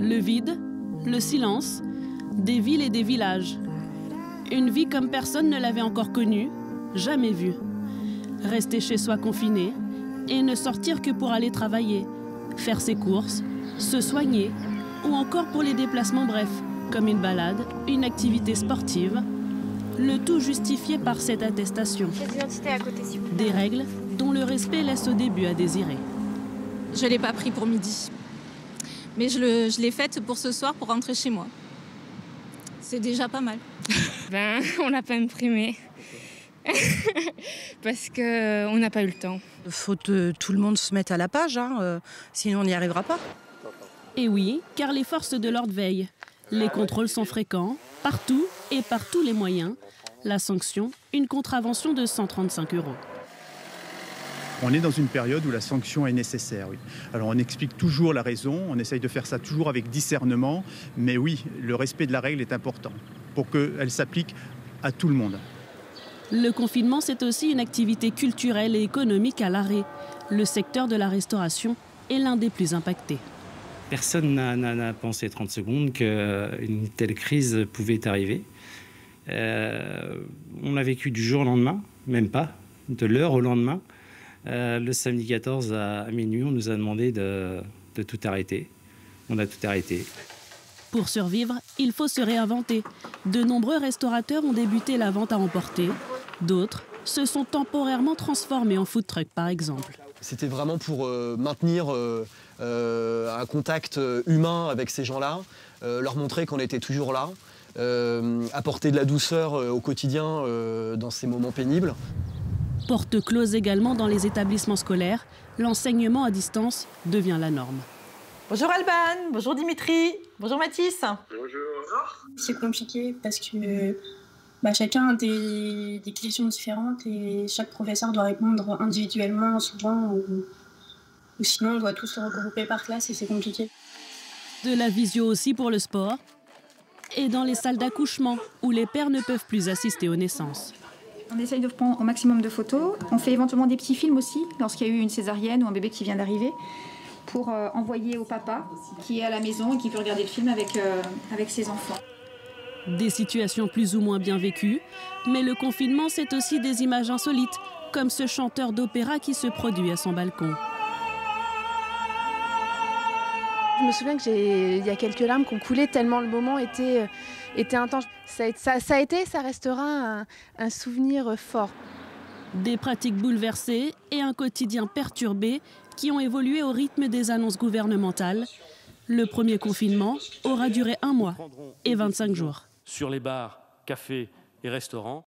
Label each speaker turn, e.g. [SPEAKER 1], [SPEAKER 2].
[SPEAKER 1] Le vide, le silence, des villes et des villages. Une vie comme personne ne l'avait encore connue, jamais vue. Rester chez soi confiné et ne sortir que pour aller travailler, faire ses courses, se soigner ou encore pour les déplacements brefs, comme une balade, une activité sportive. Le tout justifié par cette attestation. Des règles dont le respect laisse au début à désirer.
[SPEAKER 2] Je ne l'ai pas pris pour midi, mais je l'ai faite pour ce soir pour rentrer chez moi. C'est déjà pas mal.
[SPEAKER 3] On l'a pas imprimé parce qu'on n'a pas eu le temps.
[SPEAKER 4] Il faut que tout le monde se mette à la page, sinon on n'y arrivera pas.
[SPEAKER 1] Et oui, car les forces de l'ordre veillent. Les contrôles sont fréquents, partout et par tous les moyens. La sanction, une contravention de 135 €.
[SPEAKER 5] On est dans une période où la sanction est nécessaire. Oui. Alors on explique toujours la raison, on essaye de faire ça toujours avec discernement, mais oui, le respect de la règle est important pour qu'elle s'applique à tout le monde.
[SPEAKER 1] Le confinement, c'est aussi une activité culturelle et économique à l'arrêt. Le secteur de la restauration est l'un des plus impactés.
[SPEAKER 6] Personne n'a pensé 30 secondes qu'une telle crise pouvait arriver. On l'a vécu du jour au lendemain, même pas, de l'heure au lendemain. Le samedi 14 à minuit, on nous a demandé de tout arrêter. On a tout arrêté.
[SPEAKER 1] Pour survivre, il faut se réinventer. De nombreux restaurateurs ont débuté la vente à emporter. D'autres se sont temporairement transformés en food truck, par exemple.
[SPEAKER 7] C'était vraiment pour maintenir un contact humain avec ces gens-là, leur montrer qu'on était toujours là, apporter de la douceur au quotidien dans ces moments pénibles.
[SPEAKER 1] Porte close également dans les établissements scolaires, l'enseignement à distance devient la norme.
[SPEAKER 8] Bonjour Alban, bonjour Dimitri, bonjour Mathis.
[SPEAKER 9] Bonjour. C'est compliqué parce que chacun a des questions différentes et chaque professeur doit répondre individuellement souvent ou sinon on doit tous se regrouper par classe et c'est compliqué.
[SPEAKER 1] De la visio aussi pour le sport et dans les salles d'accouchement où les pères ne peuvent plus assister aux naissances.
[SPEAKER 10] On essaye de prendre au maximum de photos. On fait éventuellement des petits films aussi lorsqu'il y a eu une césarienne ou un bébé qui vient d'arriver pour envoyer au papa qui est à la maison et qui peut regarder le film avec ses enfants.
[SPEAKER 1] Des situations plus ou moins bien vécues, mais le confinement, c'est aussi des images insolites, comme ce chanteur d'opéra qui se produit à son balcon.
[SPEAKER 11] Je me souviens qu'il y a quelques larmes qui ont coulé tellement le moment était intense. Ça restera un souvenir fort.
[SPEAKER 1] Des pratiques bouleversées et un quotidien perturbé qui ont évolué au rythme des annonces gouvernementales. Le premier confinement aura duré 1 mois et 25 jours.
[SPEAKER 12] Sur les bars, cafés et restaurants.